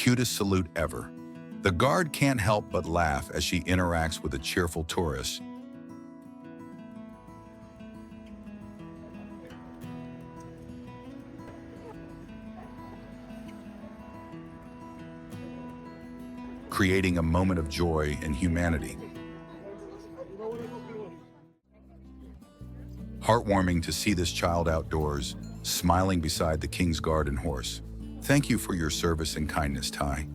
cutest salute ever. The guard can't help but laugh as she interacts with a cheerful tourist. Creating a moment of joy and humanity. Heartwarming to see this child outdoors, smiling beside the king's guard and horse. Thank you for your service and kindness, Ty.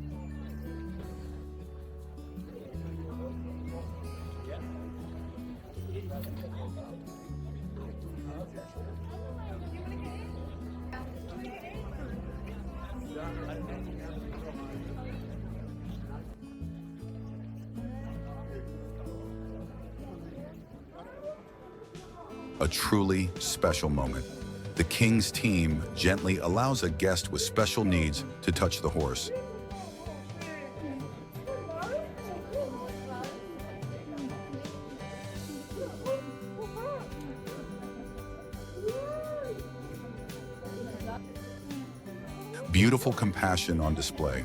A truly special moment. The king's team gently allows a guest with special needs to touch the horse. Beautiful compassion on display.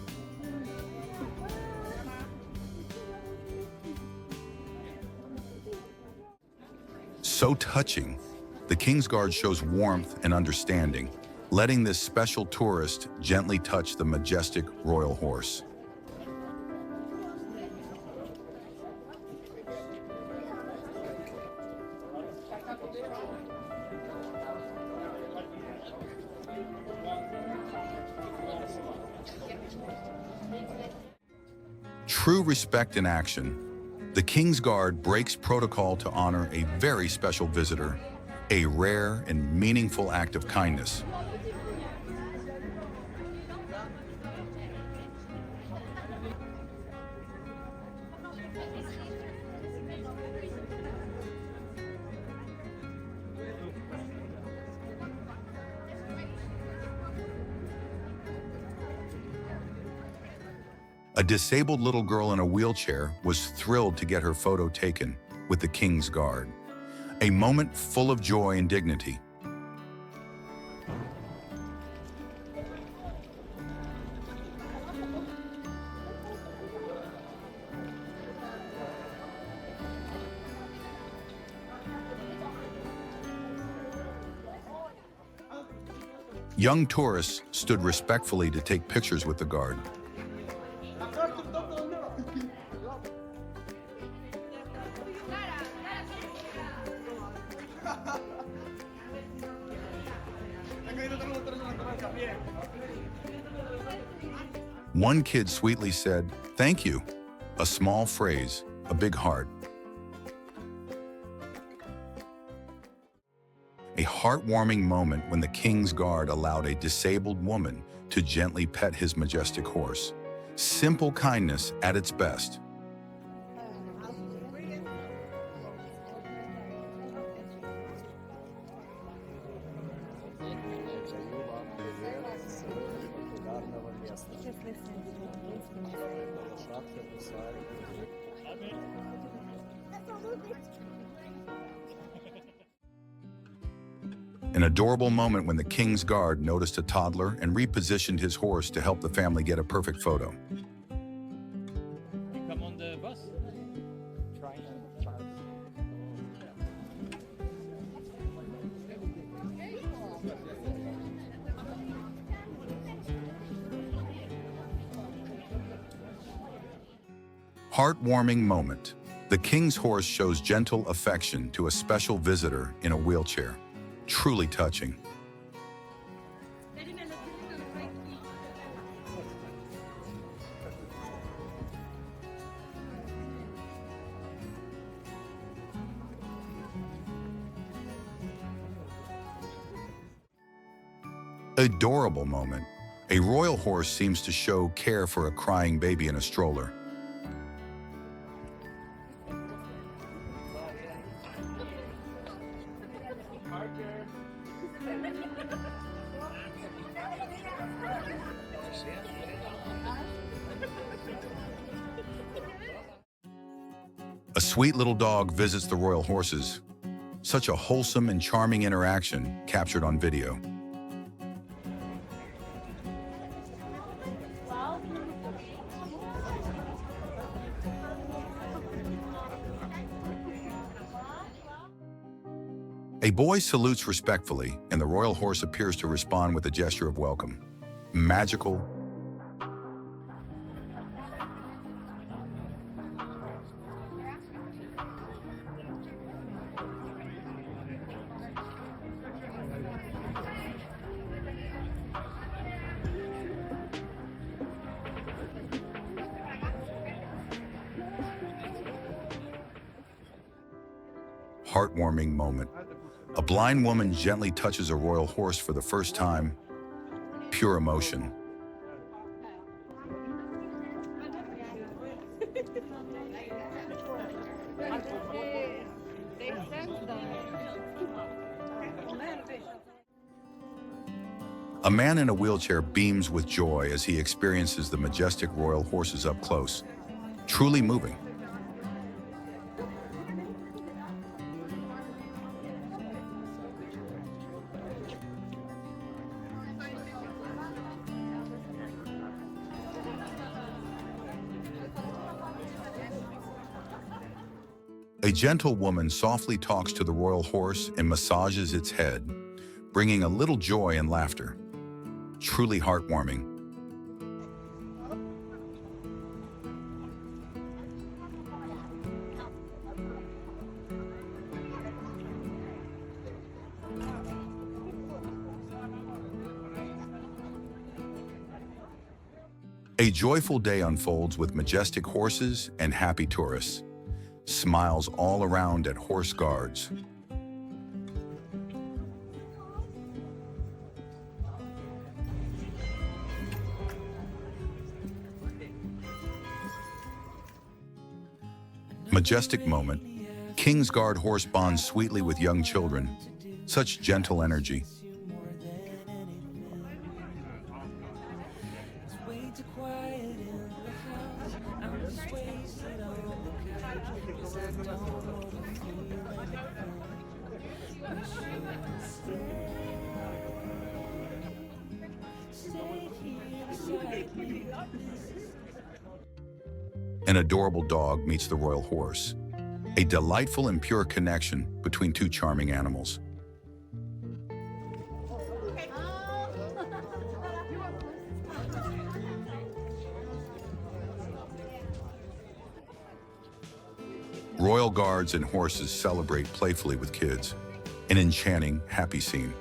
So touching. The King's Guard shows warmth and understanding, letting this special tourist gently touch the majestic royal horse. True respect in action. The King's Guard breaks protocol to honor a very special visitor, a rare and meaningful act of kindness. A disabled little girl in a wheelchair was thrilled to get her photo taken with the King's Guard. A moment full of joy and dignity. Young tourists stood respectfully to take pictures with the guard. One kid sweetly said, "Thank you." A small phrase, a big heart. A heartwarming moment when the King's Guard allowed a disabled woman to gently pet his majestic horse. Simple kindness at its best. An adorable moment when the King's Guard noticed a toddler and repositioned his horse to help the family get a perfect photo. Come on the bus. Heartwarming moment. The King's horse shows gentle affection to a special visitor in a wheelchair. Truly touching. Adorable moment. A royal horse seems to show care for a crying baby in a stroller. A sweet little dog visits the royal horses. Such a wholesome and charming interaction captured on video. A boy salutes respectfully, and the royal horse appears to respond with a gesture of welcome. Magical, heartwarming moment. A blind woman gently touches a royal horse for the first time. Pure emotion. A man in a wheelchair beams with joy as he experiences the majestic royal horses up close. Truly moving. A gentle woman softly talks to the royal horse and massages its head, bringing a little joy and laughter. Truly heartwarming. A joyful day unfolds with majestic horses and happy tourists. Smiles all around at horse guards. Majestic moment. King's Guard horse bonds sweetly with young children. Such gentle energy. An adorable dog meets the royal horse. A delightful and pure connection between two charming animals. Royal guards and horses celebrate playfully with kids. An enchanting, happy scene.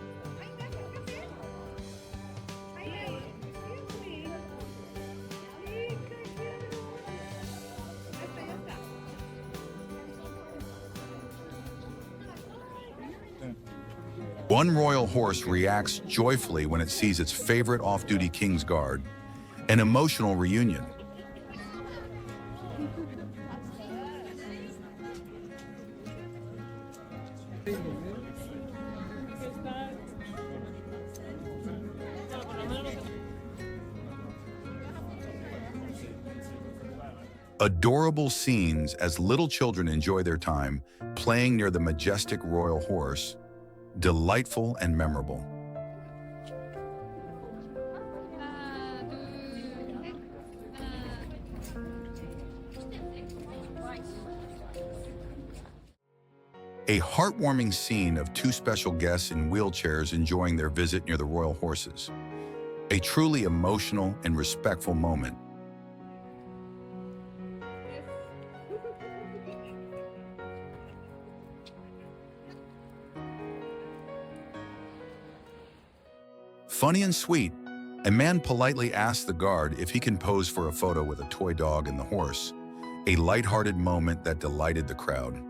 One royal horse reacts joyfully when it sees its favorite off-duty King's Guard, an emotional reunion. Adorable scenes as little children enjoy their time playing near the majestic royal horse. Delightful and memorable. A heartwarming scene of two special guests in wheelchairs enjoying their visit near the royal horses. A truly emotional and respectful moment. Funny and sweet, a man politely asks the guard if he can pose for a photo with a toy dog and the horse, a lighthearted moment that delighted the crowd.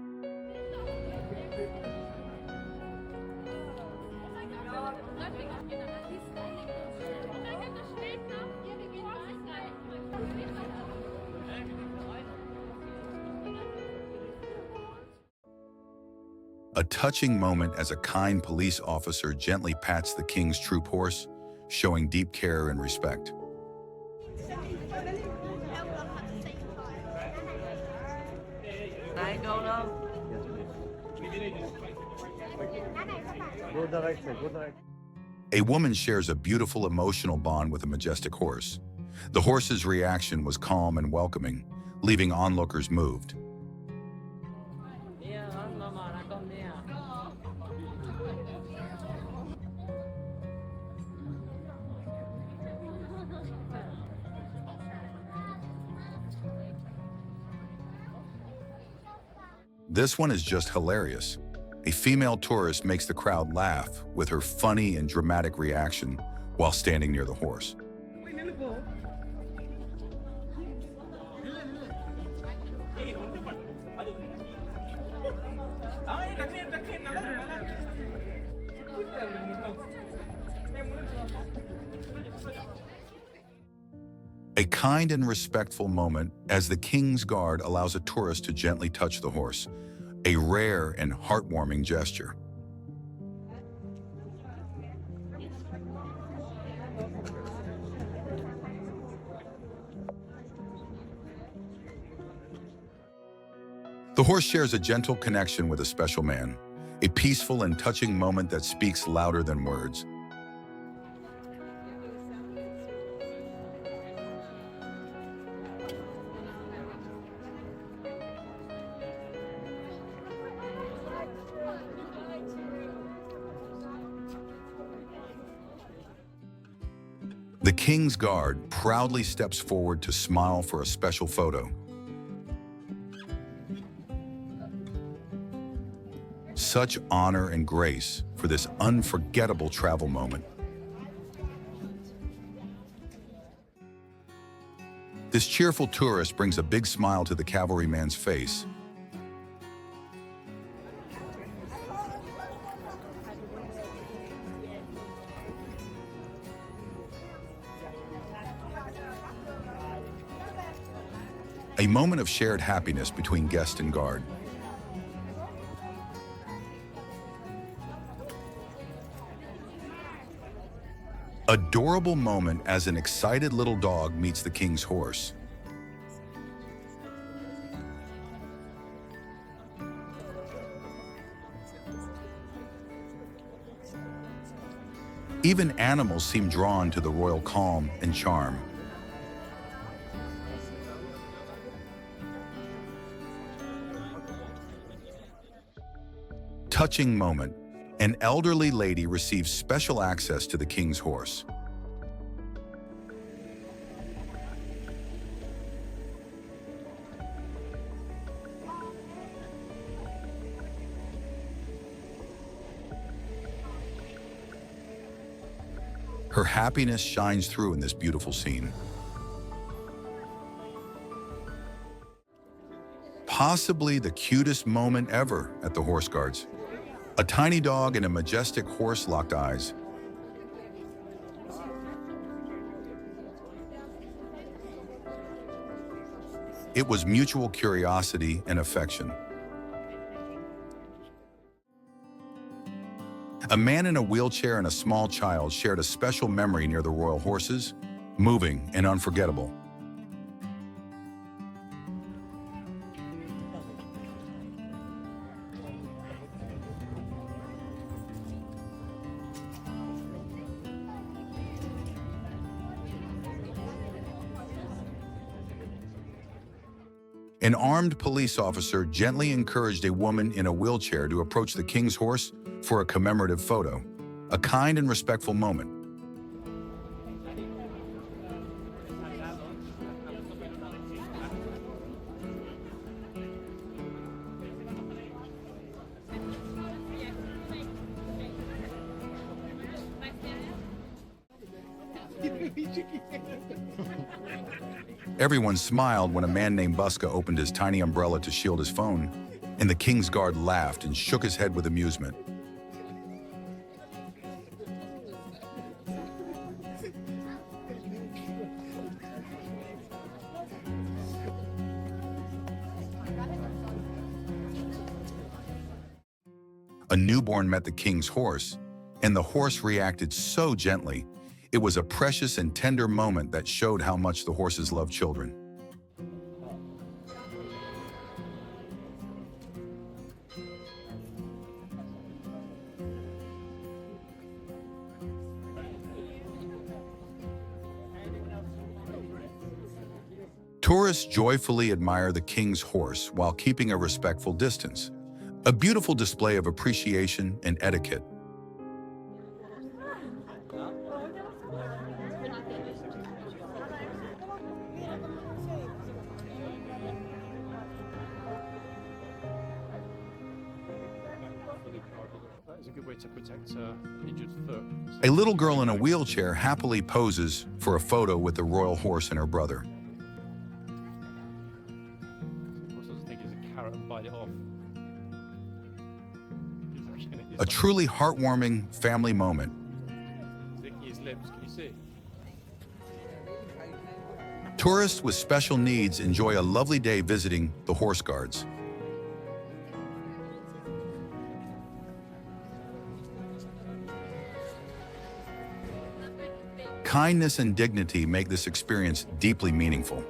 A touching moment as a kind police officer gently pats the king's troop horse, showing deep care and respect. A woman shares a beautiful emotional bond with a majestic horse. The horse's reaction was calm and welcoming, leaving onlookers moved. This one is just hilarious. A female tourist makes the crowd laugh with her funny and dramatic reaction while standing near the horse. A kind and respectful moment as the King's Guard allows a tourist to gently touch the horse, a rare and heartwarming gesture. The horse shares a gentle connection with a special man, a peaceful and touching moment that speaks louder than words. The King's Guard proudly steps forward to smile for a special photo. Such honor and grace for this unforgettable travel moment. This cheerful tourist brings a big smile to the cavalryman's face. A moment of shared happiness between guest and guard. Adorable moment as an excited little dog meets the king's horse. Even animals seem drawn to the royal calm and charm. Touching moment. An elderly lady receives special access to the king's horse. Her happiness shines through in this beautiful scene. Possibly the cutest moment ever at the Horse Guards. A tiny dog and a majestic horse locked eyes. It was mutual curiosity and affection. A man in a wheelchair and a small child shared a special memory near the royal horses, moving and unforgettable. An armed police officer gently encouraged a woman in a wheelchair to approach the king's horse for a commemorative photo, a kind and respectful moment. Everyone smiled when a man named Buska opened his tiny umbrella to shield his phone, and the King's Guard laughed and shook his head with amusement. A newborn met the king's horse, and the horse reacted so gently. It was a precious and tender moment that showed how much the horses love children. Tourists joyfully admire the king's horse while keeping a respectful distance, a beautiful display of appreciation and etiquette. to protect her injured foot. A little girl in a wheelchair happily poses for a photo with the royal horse and her brother. I also think it's a carrot and bite it off. A truly heartwarming family moment. Licking his lips, can you see? Tourists with special needs enjoy a lovely day visiting the horse guards. Kindness and dignity make this experience deeply meaningful.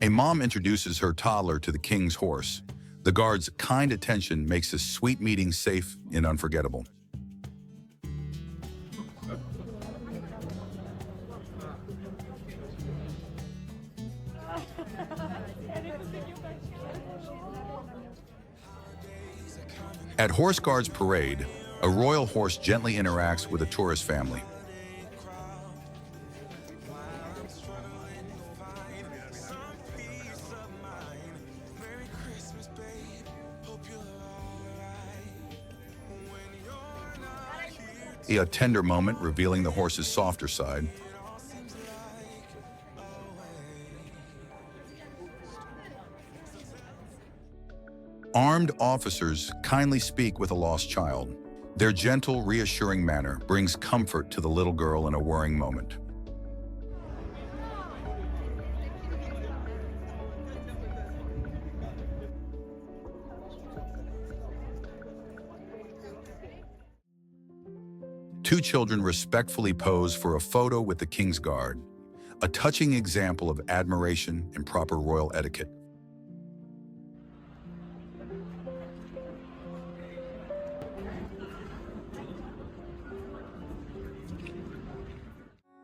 A mom introduces her toddler to the king's horse. The guard's kind attention makes this sweet meeting safe and unforgettable. At Horse Guards Parade, a royal horse gently interacts with a tourist family. A tender moment revealing the horse's softer side. Armed officers kindly speak with a lost child. Their gentle, reassuring manner brings comfort to the little girl in a worrying moment. Two children respectfully pose for a photo with the King's Guard, a touching example of admiration and proper royal etiquette.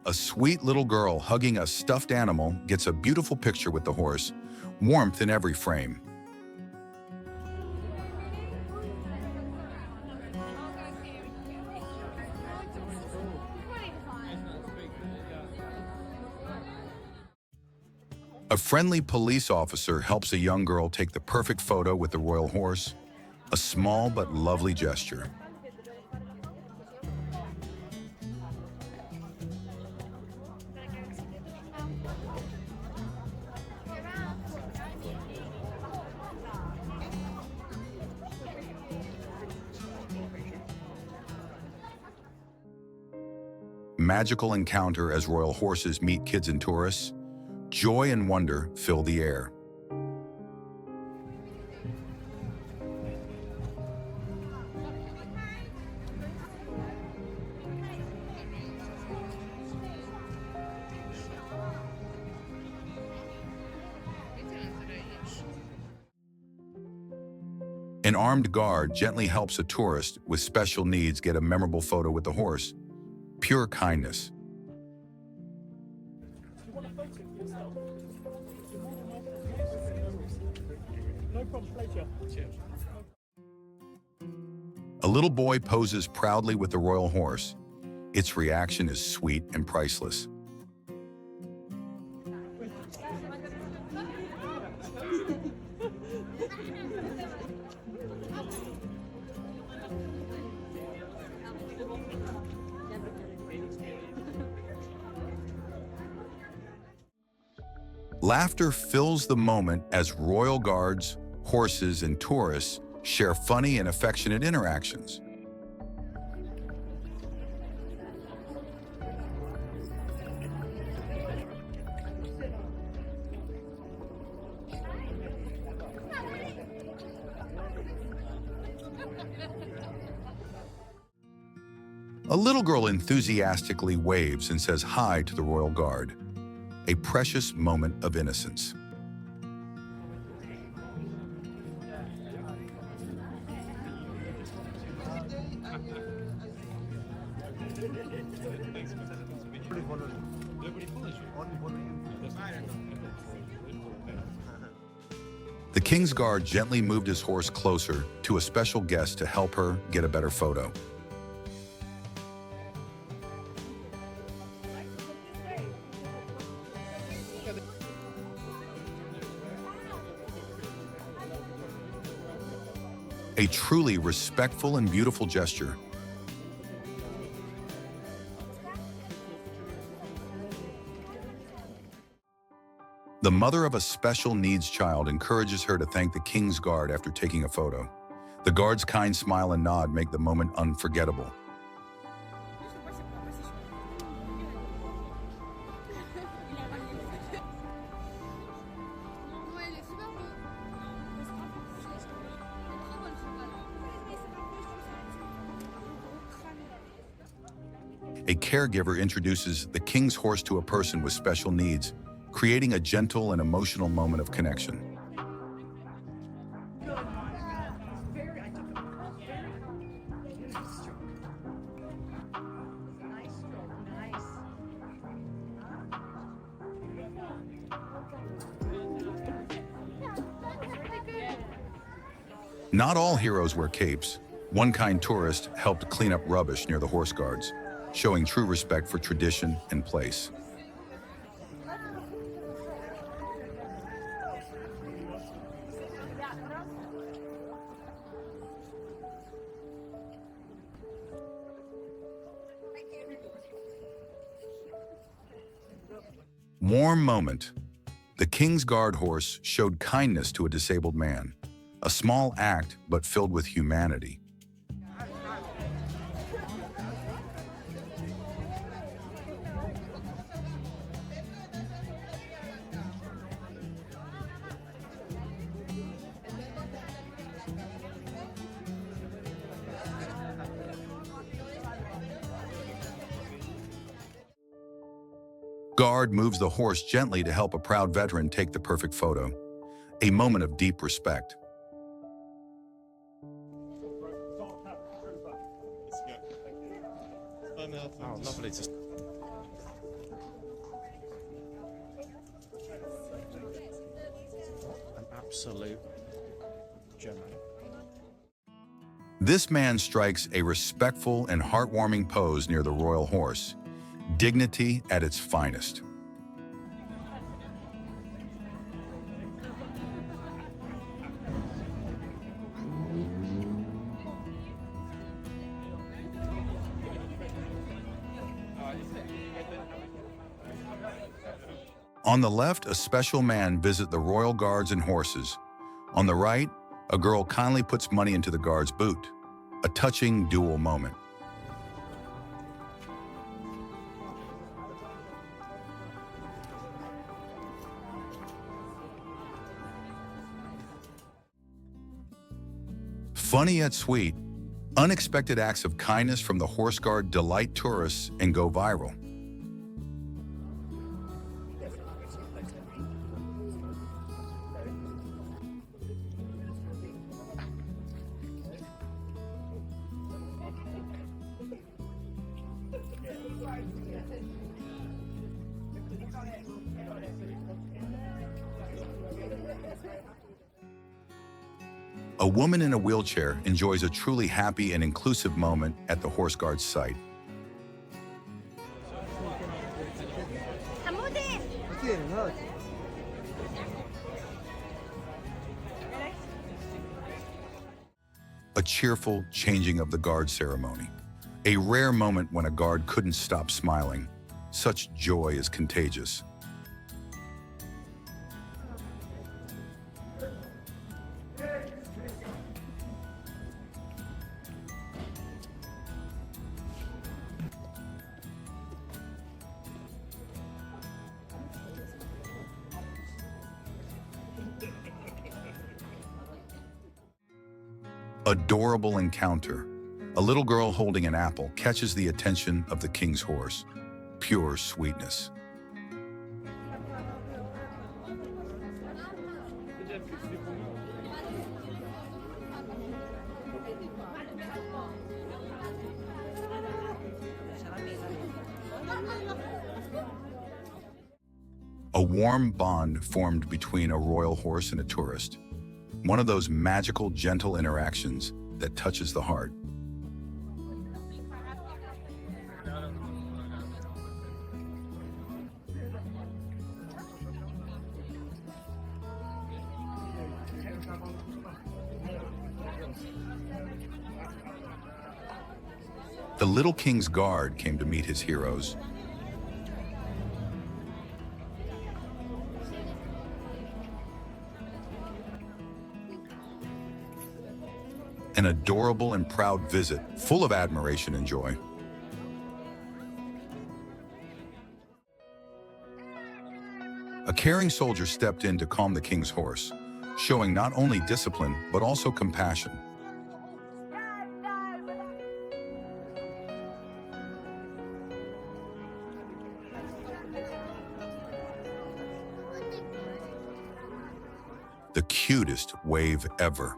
A sweet little girl hugging a stuffed animal gets a beautiful picture with the horse, warmth in every frame. A friendly police officer helps a young girl take the perfect photo with the royal horse, a small but lovely gesture. Magical encounter as royal horses meet kids and tourists. Joy and wonder fill the air. An armed guard gently helps a tourist with special needs get a memorable photo with the horse. Pure kindness. A little boy poses proudly with the royal horse. Its reaction is sweet and priceless. Laughter fills the moment as royal guards, horses, and tourists share funny and affectionate interactions. A little girl enthusiastically waves and says hi to the royal guard, a precious moment of innocence. The King's Guard gently moved his horse closer to a special guest to help her get a better photo. A truly respectful and beautiful gesture. The mother of a special needs child encourages her to thank the king's guard after taking a photo. The guard's kind smile and nod make the moment unforgettable. A caregiver introduces the king's horse to a person with special needs, creating a gentle and emotional moment of connection. Not all heroes wear capes. One kind tourist helped clean up rubbish near the horse guards, showing true respect for tradition and place. Warm moment. The King's Guard horse showed kindness to a disabled man. A small act, but filled with humanity. Guard moves the horse gently to help a proud veteran take the perfect photo. A moment of deep respect. Oh, lovely. An absolute gem. This man strikes a respectful and heartwarming pose near the royal horse. Dignity at its finest. On the left, a special man visits the royal guards and horses. On the right, a girl kindly puts money into the guard's boot. A touching dual moment. Funny yet sweet, unexpected acts of kindness from the horse guard delight tourists and go viral. A woman in a wheelchair enjoys a truly happy and inclusive moment at the horse guard's site. A cheerful changing of the guard ceremony. A rare moment when a guard couldn't stop smiling. Such joy is contagious. Adorable encounter. A little girl holding an apple catches the attention of the king's horse. Pure sweetness. A warm bond formed between a royal horse and a tourist. One of those magical, gentle interactions that touches the heart. The little king's guard came to meet his heroes. An adorable and proud visit, full of admiration and joy. A caring soldier stepped in to calm the king's horse, showing not only discipline, but also compassion. The cutest wave ever.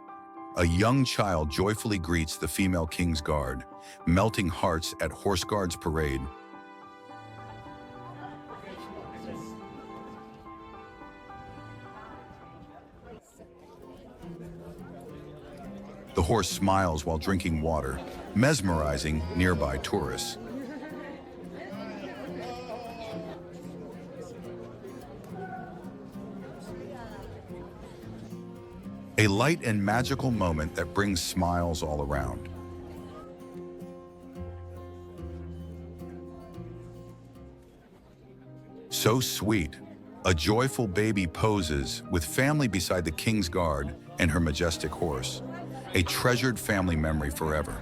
A young child joyfully greets the female king's guard, melting hearts at Horse Guard's parade. The horse smiles while drinking water, mesmerizing nearby tourists. A light and magical moment that brings smiles all around. So sweet, a joyful baby poses with family beside the king's guard and her majestic horse, a treasured family memory forever.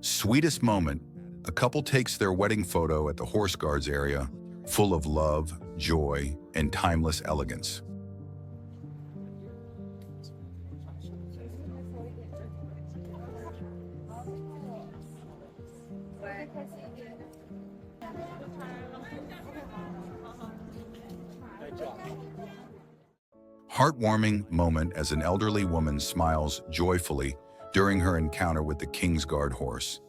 Sweetest moment, a couple takes their wedding photo at the Horse Guards area, full of love, joy, and timeless elegance. Heartwarming moment as an elderly woman smiles joyfully during her encounter with the King's Guard horse.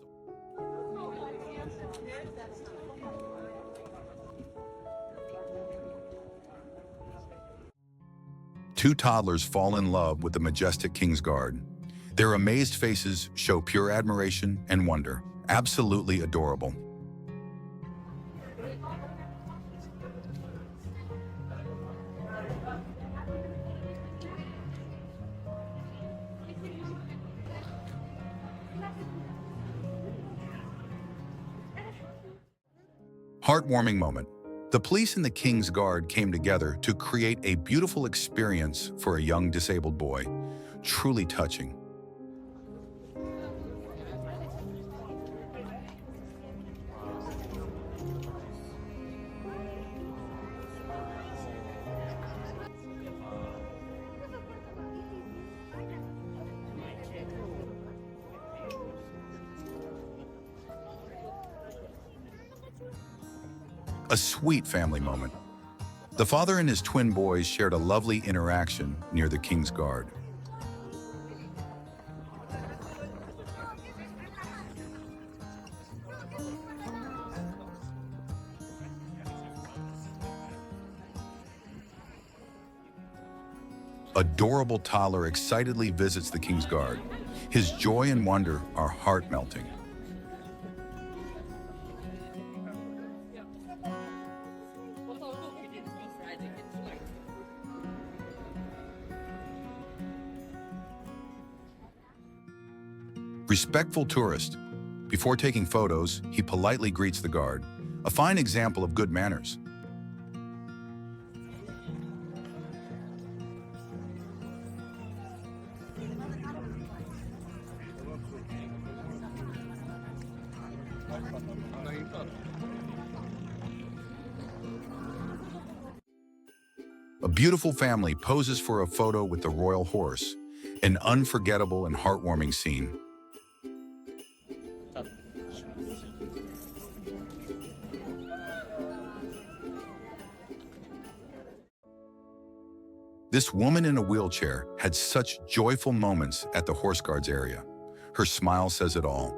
Two toddlers fall in love with the majestic King's Guard. Their amazed faces show pure admiration and wonder. Absolutely adorable. Heartwarming moment. The police and the King's Guard came together to create a beautiful experience for a young disabled boy. Truly touching. A sweet family moment. The father and his twin boys shared a lovely interaction near the King's Guard. Adorable toddler excitedly visits the King's Guard. His joy and wonder are heart-melting. Respectful tourist. Before taking photos, he politely greets the guard, a fine example of good manners. A beautiful family poses for a photo with the royal horse, an unforgettable and heartwarming scene. This woman in a wheelchair had such joyful moments at the Horse Guards area. Her smile says it all.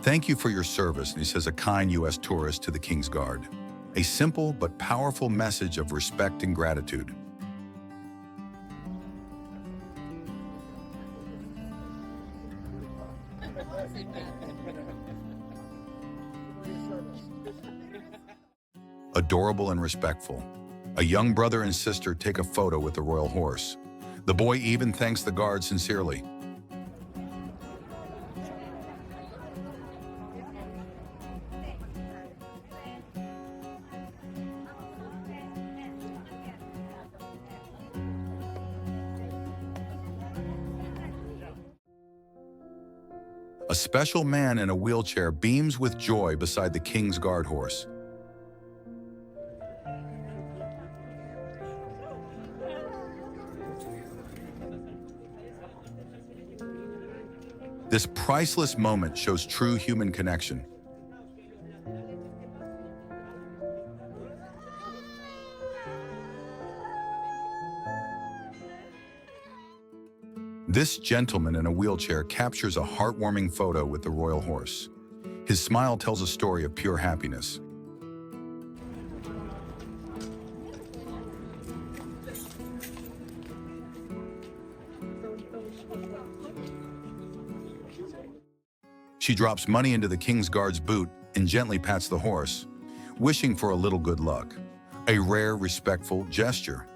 Thank you for your service, and he says a kind U.S. tourist to the King's Guard. A simple but powerful message of respect and gratitude. Adorable and respectful. A young brother and sister take a photo with the royal horse. The boy even thanks the guard sincerely. A special man in a wheelchair beams with joy beside the King's Guard horse. This priceless moment shows true human connection. This gentleman in a wheelchair captures a heartwarming photo with the royal horse. His smile tells a story of pure happiness. She drops money into the King's Guard's boot and gently pats the horse, wishing for a little good luck. A rare, respectful gesture.